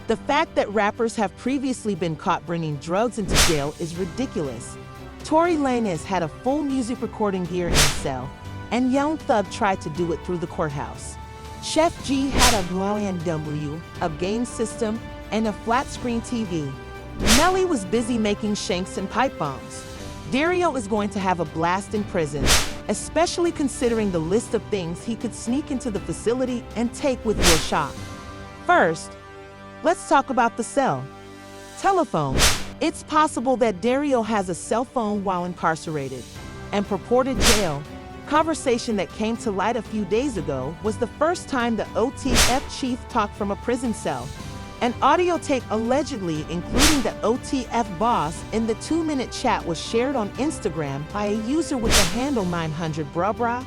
The fact that rappers have previously been caught bringing drugs into jail is ridiculous. Tory Lanez had a full music recording gear in his cell, and Young Thug tried to do it through the courthouse. Chef G had a BMW, a game system, and a flat-screen TV. Melly was busy making shanks and pipe bombs. Dario is going to have a blast in prison, especially considering the list of things he could sneak into the facility and take with Lil Shock. First, let's talk about the cell. Telephone. It's possible that Dario has a cell phone while incarcerated. And purported jail. Conversation that came to light a few days ago was the first time the OTF chief talked from a prison cell. An audio tape allegedly including the OTF boss in the 2-minute chat was shared on Instagram by a user with the handle 900bruh.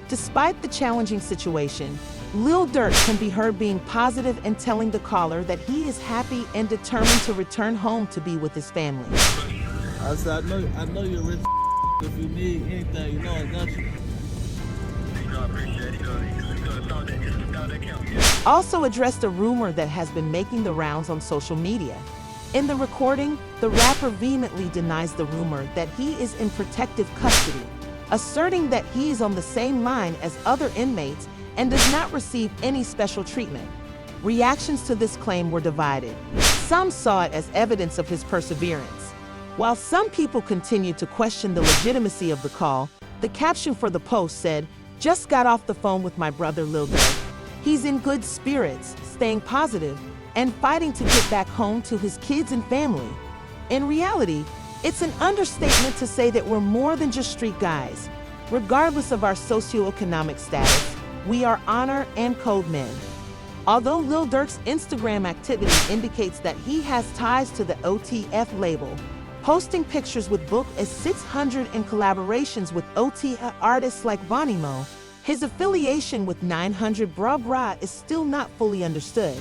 Despite the challenging situation, Lil Durk can be heard being positive and telling the caller that he is happy and determined to return home to be with his family. I said, I know you're rich. If you need anything, you know I got you. Also addressed a rumor that has been making the rounds on social media. In the recording, the rapper vehemently denies the rumor that he is in protective custody, asserting that he is on the same line as other inmates and does not receive any special treatment. Reactions to this claim were divided. Some saw it as evidence of his perseverance. While some people continued to question the legitimacy of the call, the caption for the post said, "Just got off the phone with my brother Lil Durk. He's in good spirits, staying positive, and fighting to get back home to his kids and family." In reality, it's an understatement to say that we're more than just street guys. Regardless of our socioeconomic status, we are honor and code men. Although Lil Durk's Instagram activity indicates that he has ties to the OTF label, posting pictures with book as 600 in collaborations with OTF artists like Bonimo, his affiliation with 900bruh is still not fully understood.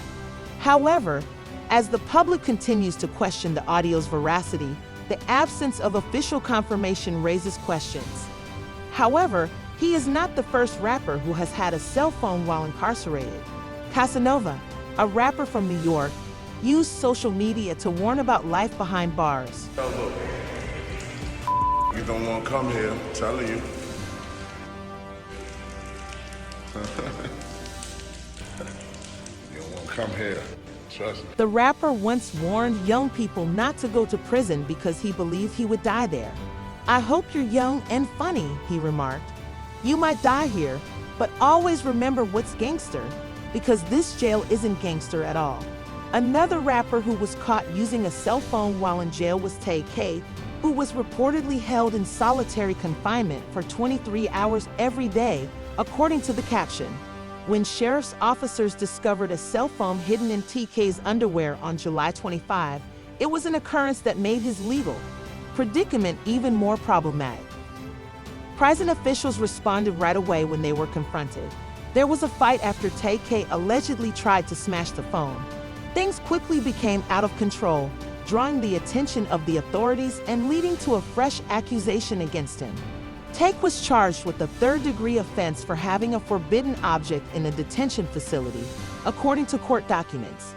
However, as the public continues to question the audio's veracity, the absence of official confirmation raises questions. However, he is not the first rapper who has had a cell phone while incarcerated. Casanova, a rapper from New York, used social media to warn about life behind bars. Oh, look. You don't want to come here, I'm telling you. You don't want to come here, trust me. The rapper once warned young people not to go to prison because he believed he would die there. "I hope you're young and funny," he remarked. "You might die here, but always remember what's gangster, because this jail isn't gangster at all." Another rapper who was caught using a cell phone while in jail was Tay K, who was reportedly held in solitary confinement for 23 hours every day, according to the caption. When sheriff's officers discovered a cell phone hidden in TK's underwear on July 25, it was an occurrence that made his legal predicament even more problematic. Prison officials responded right away when they were confronted. There was a fight after Tay K allegedly tried to smash the phone. Things quickly became out of control, drawing the attention of the authorities and leading to a fresh accusation against him. Take was charged with a third-degree offense for having a forbidden object in a detention facility, according to court documents.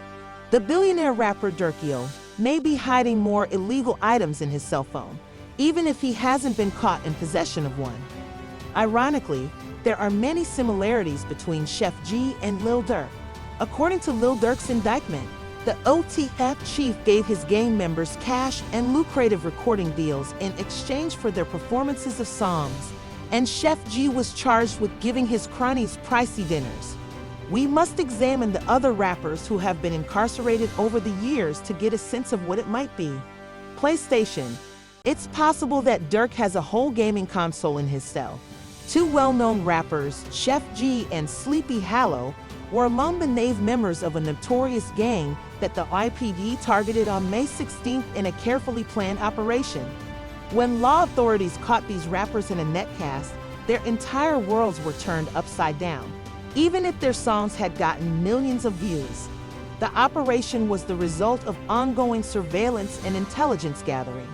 The billionaire rapper Durkio may be hiding more illegal items in his cell phone, even if he hasn't been caught in possession of one. Ironically, there are many similarities between Chef G and Lil Durk. According to Lil Durk's indictment, the OTF chief gave his gang members cash and lucrative recording deals in exchange for their performances of songs, and Chef G was charged with giving his cronies pricey dinners. We must examine the other rappers who have been incarcerated over the years to get a sense of what it might be. PlayStation. It's possible that Durk has a whole gaming console in his cell. Two well-known rappers, Chef G and Sleepy Hallow, were among the named members of a notorious gang that the IPD targeted on May 16th in a carefully planned operation. When law authorities caught these rappers in a netcast, their entire worlds were turned upside down, even if their songs had gotten millions of views. The operation was the result of ongoing surveillance and intelligence gathering,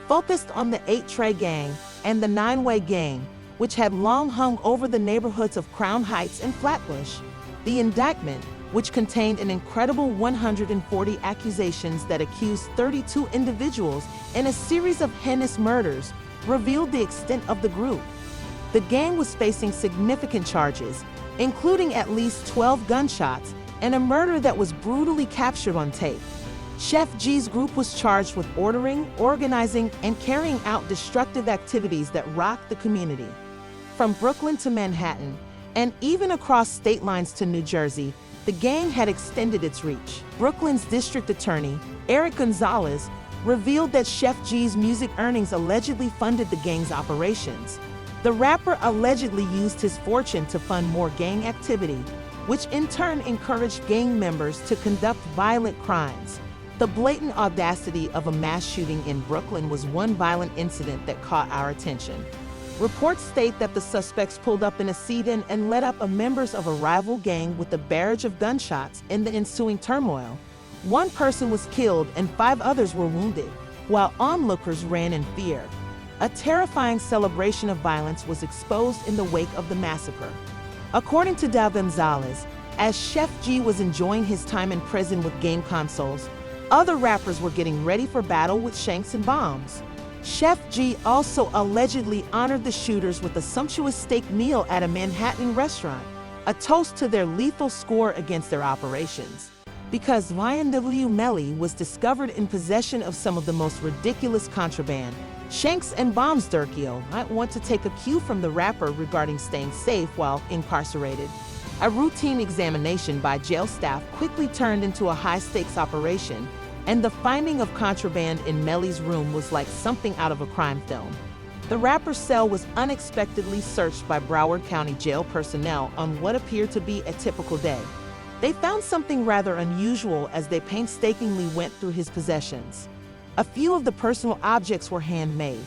focused on the 8 Trey Gang and the 9-Way Gang, which had long hung over the neighborhoods of Crown Heights and Flatbush. The indictment, which contained an incredible 140 accusations that accused 32 individuals in a series of heinous murders, revealed the extent of the group. The gang was facing significant charges, including at least 12 gunshots and a murder that was brutally captured on tape. Chef G's group was charged with ordering, organizing, and carrying out destructive activities that rocked the community. From Brooklyn to Manhattan, and even across state lines to New Jersey, the gang had extended its reach. Brooklyn's district attorney, Eric Gonzalez, revealed that Chef G's music earnings allegedly funded the gang's operations. The rapper allegedly used his fortune to fund more gang activity, which in turn encouraged gang members to conduct violent crimes. The blatant audacity of a mass shooting in Brooklyn was one violent incident that caught our attention. Reports state that the suspects pulled up in a sedan and led up members of a rival gang with a barrage of gunshots. In the ensuing turmoil, one person was killed and 5 others were wounded, while onlookers ran in fear. A terrifying celebration of violence was exposed in the wake of the massacre. According to Dal Gonzalez, as Chef G was enjoying his time in prison with game consoles, other rappers were getting ready for battle with shanks and bombs. Chef G also allegedly honored the shooters with a sumptuous steak meal at a Manhattan restaurant, a toast to their lethal score against their operations. Because YNW Melly was discovered in possession of some of the most ridiculous contraband, shanks and bombs, Durkio might want to take a cue from the rapper regarding staying safe while incarcerated. A routine examination by jail staff quickly turned into a high-stakes operation, and the finding of contraband in Melly's room was like something out of a crime film. The rapper's cell was unexpectedly searched by Broward County Jail personnel on what appeared to be a typical day. They found something rather unusual as they painstakingly went through his possessions. A few of the personal objects were handmade.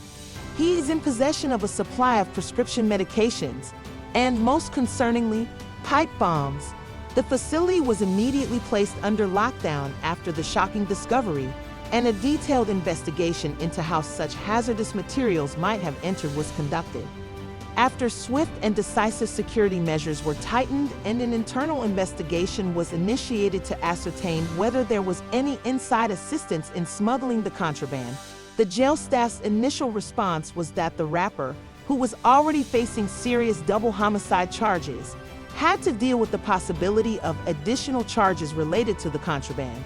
He is in possession of a supply of prescription medications, and most concerningly, pipe bombs. The facility was immediately placed under lockdown after the shocking discovery, and a detailed investigation into how such hazardous materials might have entered was conducted. After swift and decisive security measures were tightened and an internal investigation was initiated to ascertain whether there was any inside assistance in smuggling the contraband, the jail staff's initial response was that the rapper, who was already facing serious double homicide charges, had to deal with the possibility of additional charges related to the contraband.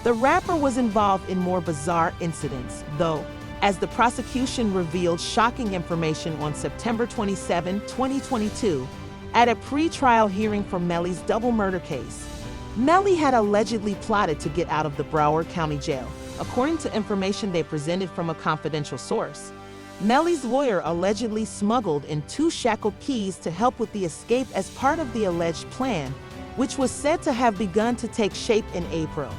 The rapper was involved in more bizarre incidents, though, as the prosecution revealed shocking information on September 27, 2022, at a pre-trial hearing for Melly's double murder case. Melly had allegedly plotted to get out of the Broward County Jail, according to information they presented from a confidential source. Melly's lawyer allegedly smuggled in 2 shackled keys to help with the escape as part of the alleged plan, which was said to have begun to take shape in April.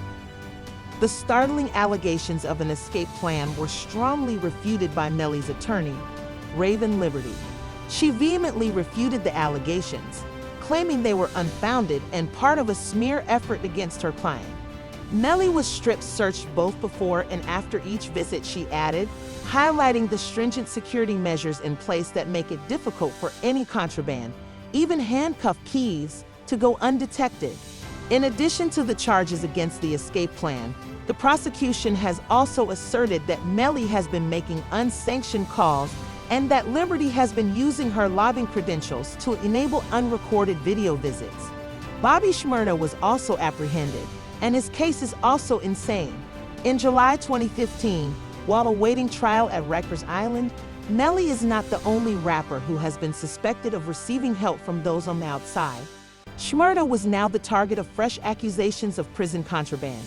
The startling allegations of an escape plan were strongly refuted by Melly's attorney, Raven Liberty. She vehemently refuted the allegations, claiming they were unfounded and part of a smear effort against her client. Melly was strip searched both before and after each visit, she added, highlighting the stringent security measures in place that make it difficult for any contraband, even handcuffed keys, to go undetected. In addition to the charges against the escape plan, the prosecution has also asserted that Melly has been making unsanctioned calls and that Liberty has been using her lobbying credentials to enable unrecorded video visits. Bobby Shmurda was also apprehended, and his case is also insane. In July 2015, while awaiting trial at Rikers Island, Melly is not the only rapper who has been suspected of receiving help from those on the outside. Shmurda was now the target of fresh accusations of prison contraband.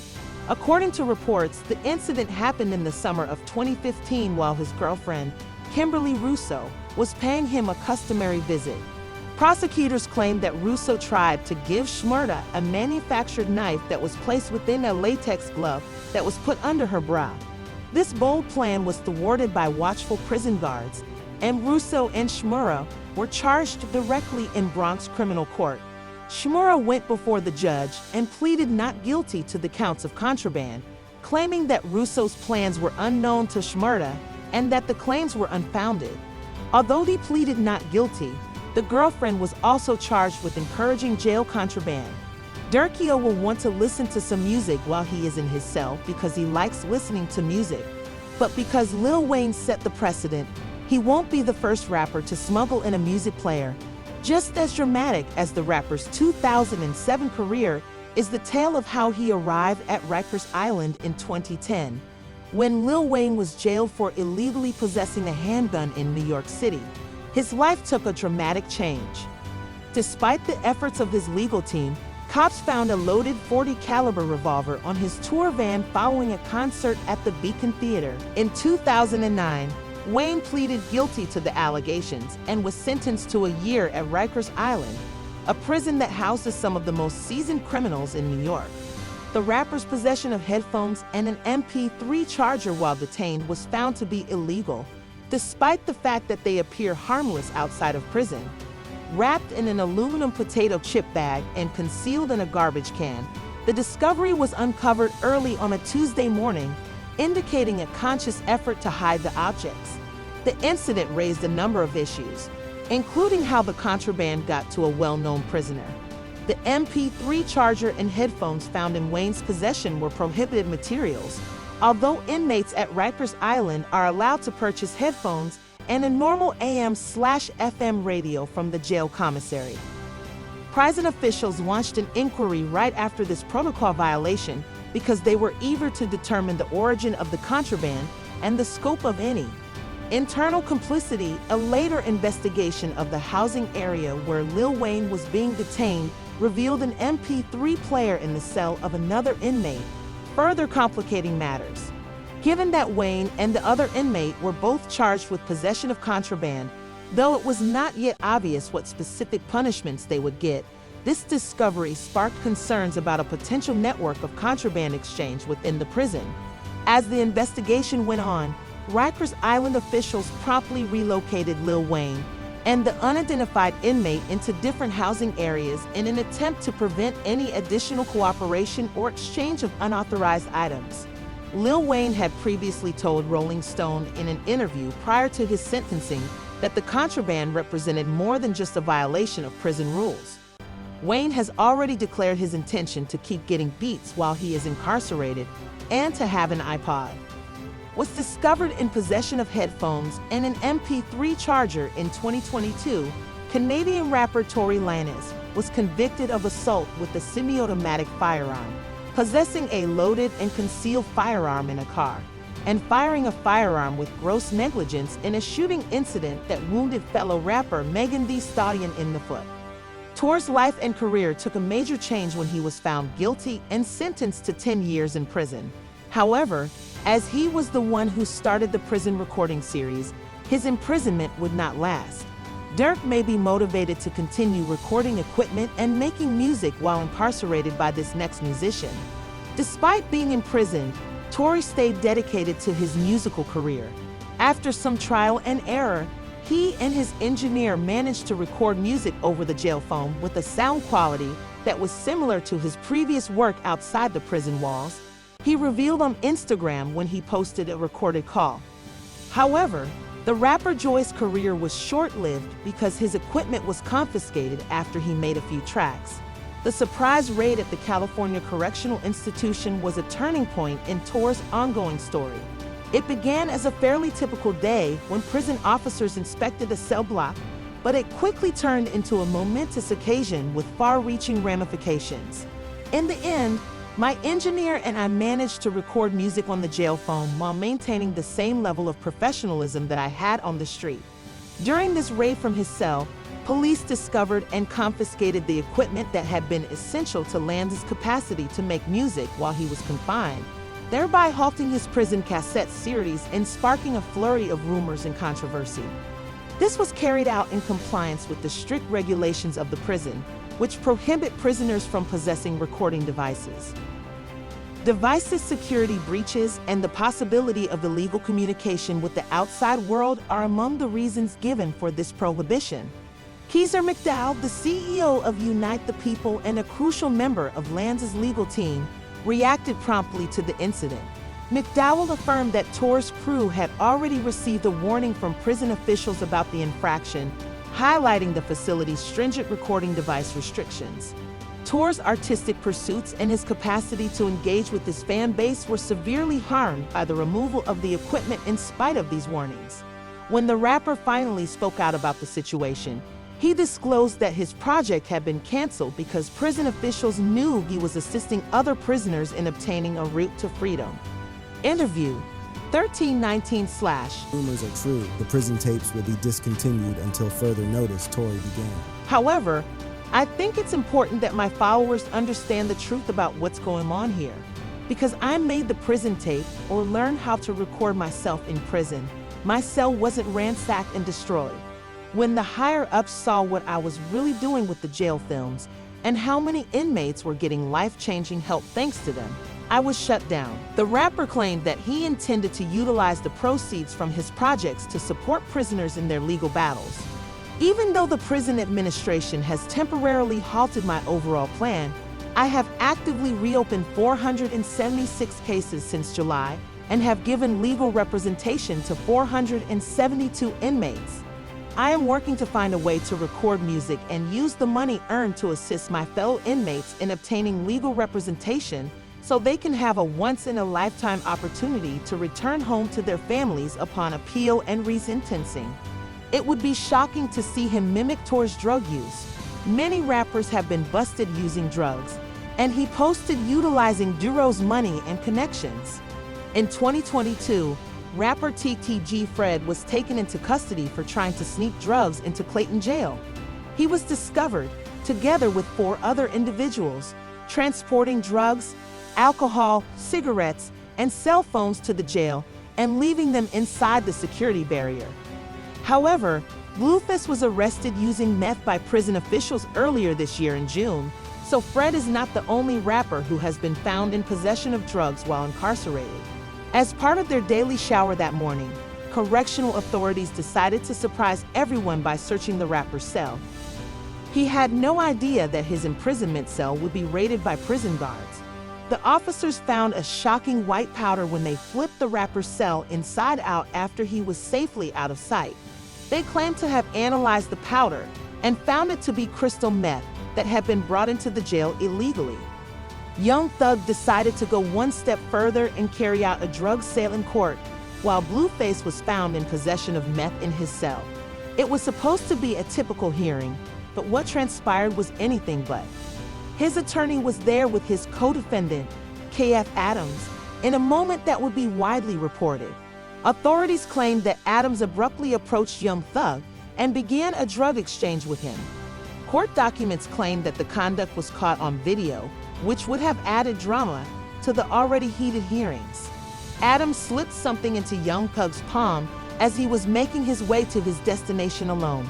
According to reports, the incident happened in the summer of 2015 while his girlfriend, Kimberly Russo, was paying him a customary visit. Prosecutors claimed that Russo tried to give Shmurda a manufactured knife that was placed within a latex glove that was put under her bra. This bold plan was thwarted by watchful prison guards, and Russo and Shmurda were charged directly in Bronx criminal court. Shmurda went before the judge and pleaded not guilty to the counts of contraband, claiming that Russo's plans were unknown to Shmurda and that the claims were unfounded. Although he pleaded not guilty, the girlfriend was also charged with encouraging jail contraband. Durkio will want to listen to some music while he is in his cell because he likes listening to music. But because Lil Wayne set the precedent, he won't be the first rapper to smuggle in a music player. Just as dramatic as the rapper's 2007 career is the tale of how he arrived at Rikers Island in 2010, when Lil Wayne was jailed for illegally possessing a handgun in New York City. His life took a dramatic change. Despite the efforts of his legal team, cops found a loaded .40 caliber revolver on his tour van following a concert at the Beacon Theater. In 2009, Wayne pleaded guilty to the allegations and was sentenced to a year at Rikers Island, a prison that houses some of the most seasoned criminals in New York. The rapper's possession of headphones and an MP3 charger while detained was found to be illegal, despite the fact that they appear harmless outside of prison. Wrapped in an aluminum potato chip bag and concealed in a garbage can, the discovery was uncovered early on a Tuesday morning, indicating a conscious effort to hide the objects. The incident raised a number of issues, including how the contraband got to a well-known prisoner. The MP3 charger and headphones found in Wayne's possession were prohibited materials, although inmates at Rikers Island are allowed to purchase headphones and a normal AM/FM radio from the jail commissary. Prison officials launched an inquiry right after this protocol violation because they were eager to determine the origin of the contraband and the scope of any internal complicity. A later investigation of the housing area where Lil Wayne was being detained revealed an MP3 player in the cell of another inmate, further complicating matters. Given that Wayne and the other inmate were both charged with possession of contraband, though it was not yet obvious what specific punishments they would get, this discovery sparked concerns about a potential network of contraband exchange within the prison. As the investigation went on, Rikers Island officials promptly relocated Lil Wayne and the unidentified inmate into different housing areas in an attempt to prevent any additional cooperation or exchange of unauthorized items. Lil Wayne had previously told Rolling Stone in an interview prior to his sentencing that the contraband represented more than just a violation of prison rules. Wayne has already declared his intention to keep getting beats while he is incarcerated and to have an iPod. Was discovered in possession of headphones and an MP3 charger in 2022, Canadian rapper Tory Lanez was convicted of assault with a semi-automatic firearm, possessing a loaded and concealed firearm in a car, and firing a firearm with gross negligence in a shooting incident that wounded fellow rapper Megan Thee Stallion in the foot. Tory's life and career took a major change when he was found guilty and sentenced to 10 years in prison. However, as he was the one who started the prison recording series, his imprisonment would not last. Durk may be motivated to continue recording equipment and making music while incarcerated by this next musician. Despite being imprisoned, Tory stayed dedicated to his musical career. After some trial and error, he and his engineer managed to record music over the jail phone with a sound quality that was similar to his previous work outside the prison walls. He revealed on Instagram when he posted a recorded call. However, the rapper Joy's career was short-lived because his equipment was confiscated after he made a few tracks. The surprise raid at the California Correctional Institution was a turning point in Tory's ongoing story. It began as a fairly typical day when prison officers inspected a cell block, but it quickly turned into a momentous occasion with far-reaching ramifications. In the end, my engineer and I managed to record music on the jail phone while maintaining the same level of professionalism that I had on the street. During this raid from his cell, police discovered and confiscated the equipment that had been essential to Lanz's capacity to make music while he was confined, thereby halting his prison cassette series and sparking a flurry of rumors and controversy. This was carried out in compliance with the strict regulations of the prison, which prohibit prisoners from possessing recording devices. Devices security breaches and the possibility of illegal communication with the outside world are among the reasons given for this prohibition. Keezer McDowell, the CEO of Unite the People and a crucial member of Lanz's legal team, reacted promptly to the incident. McDowell affirmed that Tory's crew had already received a warning from prison officials about the infraction, highlighting the facility's stringent recording device restrictions. Tour's artistic pursuits and his capacity to engage with his fan base were severely harmed by the removal of the equipment in spite of these warnings. When the rapper finally spoke out about the situation, he disclosed that his project had been canceled because prison officials knew he was assisting other prisoners in obtaining a route to freedom. Interview 1319/. Rumors are true. The prison tapes will be discontinued until further notice, Tory began. However, I think it's important that my followers understand the truth about what's going on here. Because I made the prison tape or learned how to record myself in prison, my cell wasn't ransacked and destroyed. When the higher-ups saw what I was really doing with the jail films and how many inmates were getting life-changing help thanks to them, I was shut down. The rapper claimed that he intended to utilize the proceeds from his projects to support prisoners in their legal battles. Even though the prison administration has temporarily halted my overall plan, I have actively reopened 476 cases since July and have given legal representation to 472 inmates. I am working to find a way to record music and use the money earned to assist my fellow inmates in obtaining legal representation so they can have a once-in-a-lifetime opportunity to return home to their families upon appeal and resentencing. It would be shocking to see him mimic Tour's drug use. Many rappers have been busted using drugs, and he posted utilizing Duro's money and connections. In 2022, rapper TTG Fred was taken into custody for trying to sneak drugs into Clayton Jail. He was discovered, together with 4 other individuals, transporting drugs, alcohol, cigarettes, and cell phones to the jail and leaving them inside the security barrier. However, Blueface was arrested using meth by prison officials earlier this year in June, so Fred is not the only rapper who has been found in possession of drugs while incarcerated. As part of their daily shower that morning, correctional authorities decided to surprise everyone by searching the rapper's cell. He had no idea that his imprisonment cell would be raided by prison guards. The officers found a shocking white powder when they flipped the rapper's cell inside out after he was safely out of sight. They claimed to have analyzed the powder and found it to be crystal meth that had been brought into the jail illegally. Young Thug decided to go one step further and carry out a drug sale in court, while Blueface was found in possession of meth in his cell. It was supposed to be a typical hearing, but what transpired was anything but. His attorney was there with his co-defendant, KF Adams, in a moment that would be widely reported. Authorities claimed that Adams abruptly approached Young Thug and began a drug exchange with him. Court documents claim that the conduct was caught on video, which would have added drama to the already heated hearings. Adams slipped something into Young Thug's palm as he was making his way to his destination alone.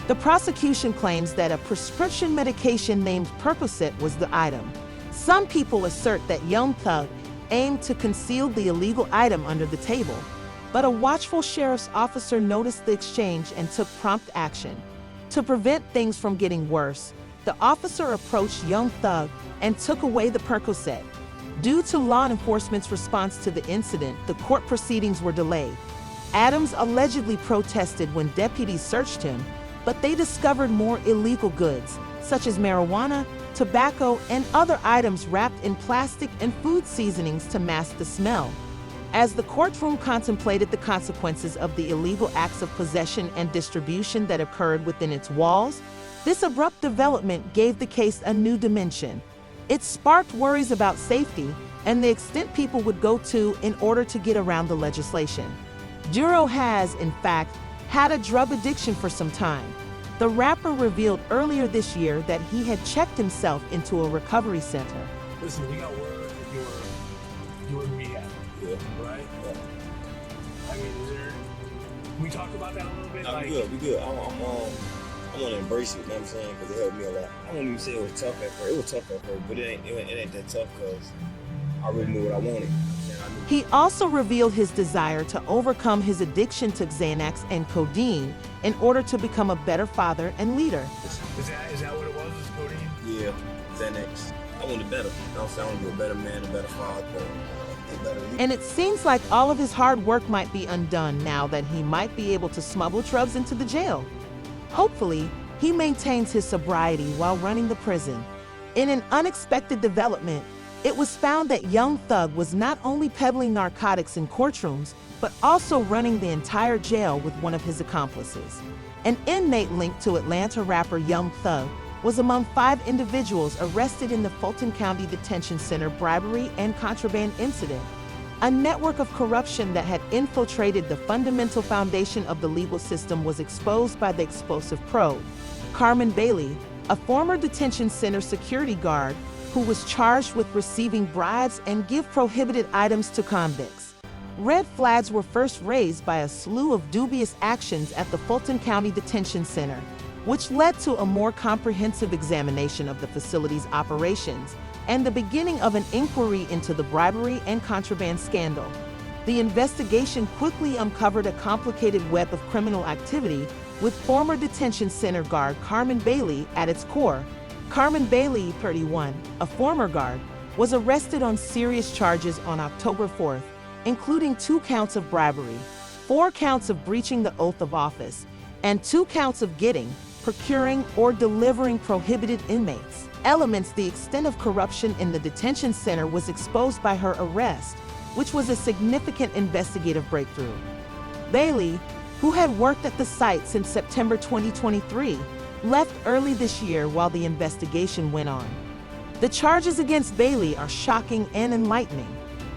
The prosecution claims that a prescription medication named Percocet was the item. Some people assert that Young Thug aimed to conceal the illegal item under the table, but a watchful sheriff's officer noticed the exchange and took prompt action. To prevent things from getting worse, the officer approached Young Thug and took away the Percocet. Due to law enforcement's response to the incident, the court proceedings were delayed. Adams allegedly protested when deputies searched him, but they discovered more illegal goods, such as marijuana, tobacco, and other items wrapped in plastic and food seasonings to mask the smell. As the courtroom contemplated the consequences of the illegal acts of possession and distribution that occurred within its walls, this abrupt development gave the case a new dimension. It sparked worries about safety and the extent people would go to in order to get around the legislation. Duro has, in fact, had a drug addiction for some time. The rapper revealed earlier this year that he had checked himself into a recovery center. Listen, we got word that you were in rehab. Yeah. Right? Yeah. I mean, we talked about that a little bit? Nah, we good. I'm gonna embrace it, you know what I'm saying? Because it helped me a lot. I won't even say it was tough at first. It was tough at first, but it ain't that tough because I really knew what I wanted. He also revealed his desire to overcome his addiction to Xanax and codeine in order to become a better father and leader. Is that what it was codeine? Yeah, Xanax. I wanted better. You know what I'm saying? I want to be a better man, a better father, a better leader. And it seems like all of his hard work might be undone now that he might be able to smuggle drugs into the jail. Hopefully, he maintains his sobriety while running the prison. In an unexpected development, it was found that Young Thug was not only peddling narcotics in courtrooms, but also running the entire jail with one of his accomplices. An inmate linked to Atlanta rapper Young Thug was among 5 individuals arrested in the Fulton County Detention Center bribery and contraband incident. A network of corruption that had infiltrated the fundamental foundation of the legal system was exposed by the explosive probe. Carmen Bailey, a former detention center security guard who was charged with receiving bribes and give prohibited items to convicts. Red flags were first raised by a slew of dubious actions at the Fulton County Detention Center, which led to a more comprehensive examination of the facility's operations and the beginning of an inquiry into the bribery and contraband scandal. The investigation quickly uncovered a complicated web of criminal activity with former detention center guard Carmen Bailey at its core. Carmen Bailey, 31, a former guard, was arrested on serious charges on October 4th, including 2 counts of bribery, 4 counts of breaching the oath of office, and 2 counts of getting, procuring, or delivering prohibited inmates. The extent of corruption in the detention center was exposed by her arrest, which was a significant investigative breakthrough. Bailey, who had worked at the site since September 2023, left early this year while the investigation went on. The charges against Bailey are shocking and enlightening.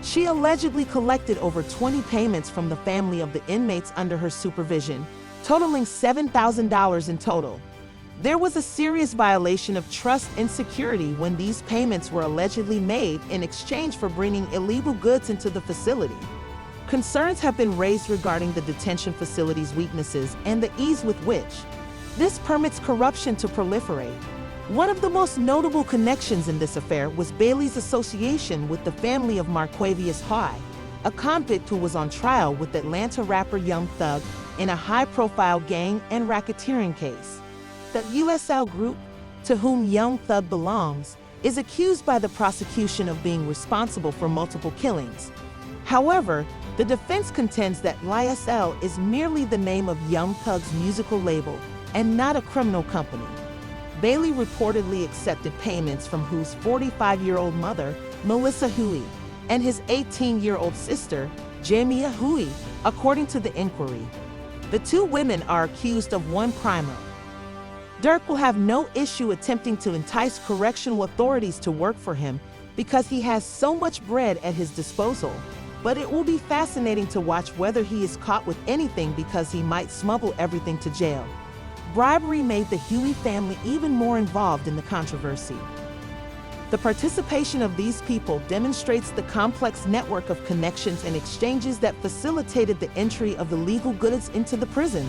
She allegedly collected over 20 payments from the family of the inmates under her supervision, totaling $7,000 in total. There was a serious violation of trust and security when these payments were allegedly made in exchange for bringing illegal goods into the facility. Concerns have been raised regarding the detention facility's weaknesses and the ease with which this permits corruption to proliferate. One of the most notable connections in this affair was Bailey's association with the family of Marquavius Hoy, a convict who was on trial with Atlanta rapper Young Thug in a high-profile gang and racketeering case. The USL Group, to whom Young Thug belongs, is accused by the prosecution of being responsible for multiple killings. However, the defense contends that YSL is merely the name of Young Thug's musical label and not a criminal company. Bailey reportedly accepted payments from Who's 45-year-old mother, Melissa Huey, and his 18-year-old sister, Jamia Huey, according to the inquiry. The 2 women are accused of one crime. Durk will have no issue attempting to entice correctional authorities to work for him because he has so much bread at his disposal, but it will be fascinating to watch whether he is caught with anything because he might smuggle everything to jail. Bribery made the Huey family even more involved in the controversy. The participation of these people demonstrates the complex network of connections and exchanges that facilitated the entry of the legal goods into the prison.